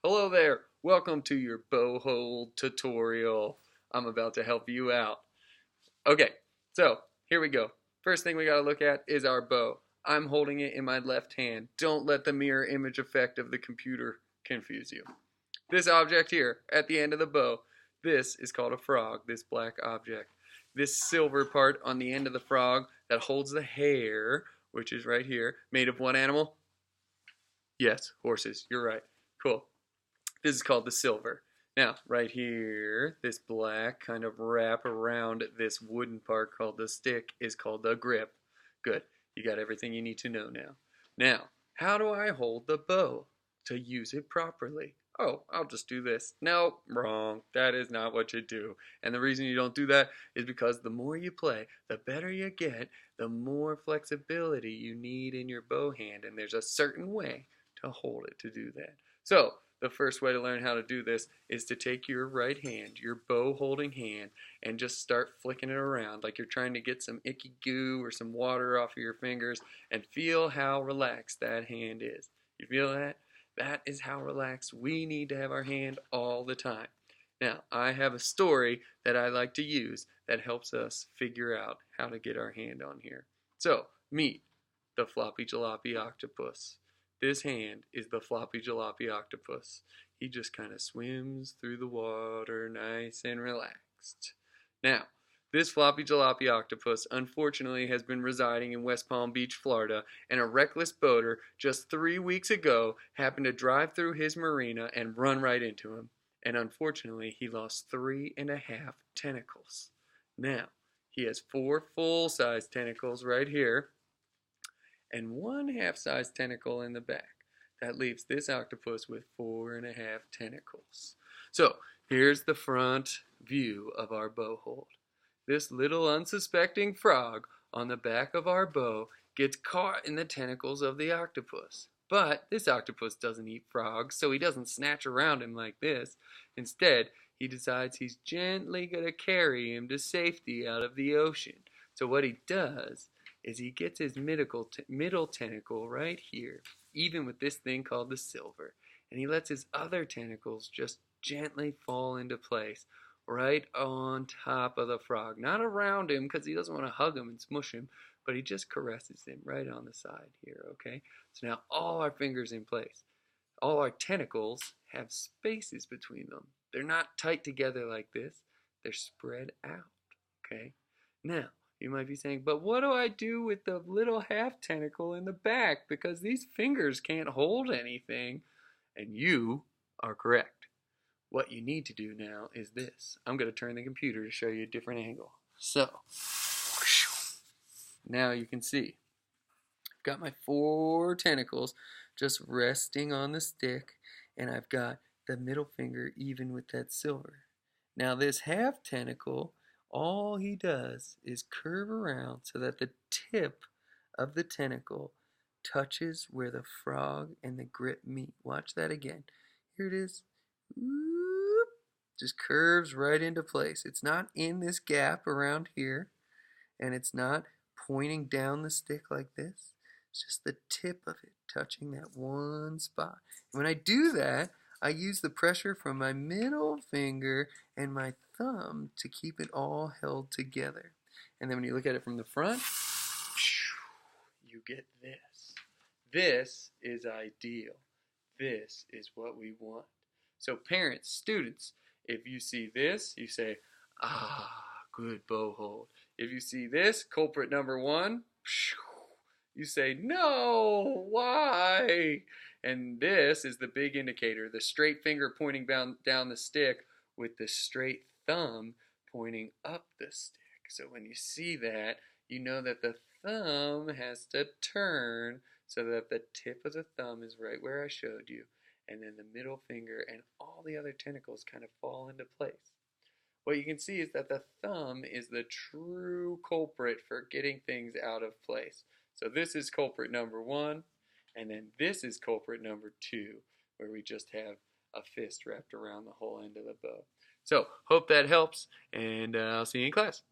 Hello there, welcome to your bow hold tutorial. I'm about to help you out. Okay, so here we go. First thing we gotta look at is our bow. I'm holding it in my left hand. Don't let the mirror image effect of the computer confuse you. This object here at the end of the bow, this is called a frog, this black object. This silver part on the end of the frog that holds the hair, which is right here, made of what animal? Yes, horses, you're right. Cool. This is called the silver. Now, right here, this black kind of wrap around this wooden part called the stick is called the grip. Good. You got everything you need to know now. Now, how do I hold the bow to use it properly? Oh, I'll just do this. No, wrong. That is not what you do. And the reason you don't do that is because the more you play, the better you get, the more flexibility you need in your bow hand. And there's a certain way to hold it to do that. So, the first way to learn how to do this is to take your right hand, your bow holding hand, and just start flicking it around like you're trying to get some icky goo or some water off of your fingers, and feel how relaxed that hand is. You feel that? That is how relaxed we need to have our hand all the time. Now, I have a story that I like to use that helps us figure out how to get our hand on here. So, meet the floppy jalopy octopus. This hand is the floppy jalopy octopus. He just kind of swims through the water nice and relaxed. Now, this floppy jalopy octopus unfortunately has been residing in West Palm Beach, Florida, and a reckless boater just 3 weeks ago happened to drive through his marina and run right into him. And unfortunately, he lost 3.5 tentacles. Now, he has 4 full-size tentacles right here, and 1 half-size tentacle in the back. That leaves this octopus with 4.5 tentacles. So, here's the front view of our bow hold. This little unsuspecting frog on the back of our bow gets caught in the tentacles of the octopus. But this octopus doesn't eat frogs, so he doesn't snatch around him like this. Instead, he decides he's gently going to carry him to safety out of the ocean. So what he does is he gets his middle tentacle right here, even with this thing called the silver, and he lets his other tentacles just gently fall into place right on top of the frog. Not around him, because he doesn't want to hug him and smush him, but he just caresses him right on the side here, okay? So now all our fingers in place. All our tentacles have spaces between them. They're not tight together like this. They're spread out, okay? Now, you might be saying, but what do I do with the little half tentacle in the back? Because these fingers can't hold anything. And you are correct. What you need to do now is this. I'm going to turn the computer to show you a different angle. So, now you can see. I've got my 4 tentacles just resting on the stick, and I've got the middle finger even with that silver. Now this half tentacle, all he does is curve around so that the tip of the tentacle touches where the frog and the grip meet. Watch that again. Here it is. Whoop. Just curves right into place. It's not in this gap around here, and it's not pointing down the stick like this. It's just the tip of it touching that one spot. When I do that, I use the pressure from my middle finger and my thumb to keep it all held together. And then when you look at it from the front, you get this. This is ideal. This is what we want. So parents, students, if you see this, you say, ah, good bow hold. If you see this, culprit number 1, you say, no, why? And this is the big indicator, the straight finger pointing down the stick with the straight thumb pointing up the stick. So when you see that, you know that the thumb has to turn so that the tip of the thumb is right where I showed you, and then the middle finger and all the other tentacles kind of fall into place. What you can see is that the thumb is the true culprit for getting things out of place. So this is culprit number 1, and then this is culprit number 2, where we just have a fist wrapped around the whole end of the bow. So, hope that helps, and I'll see you in class.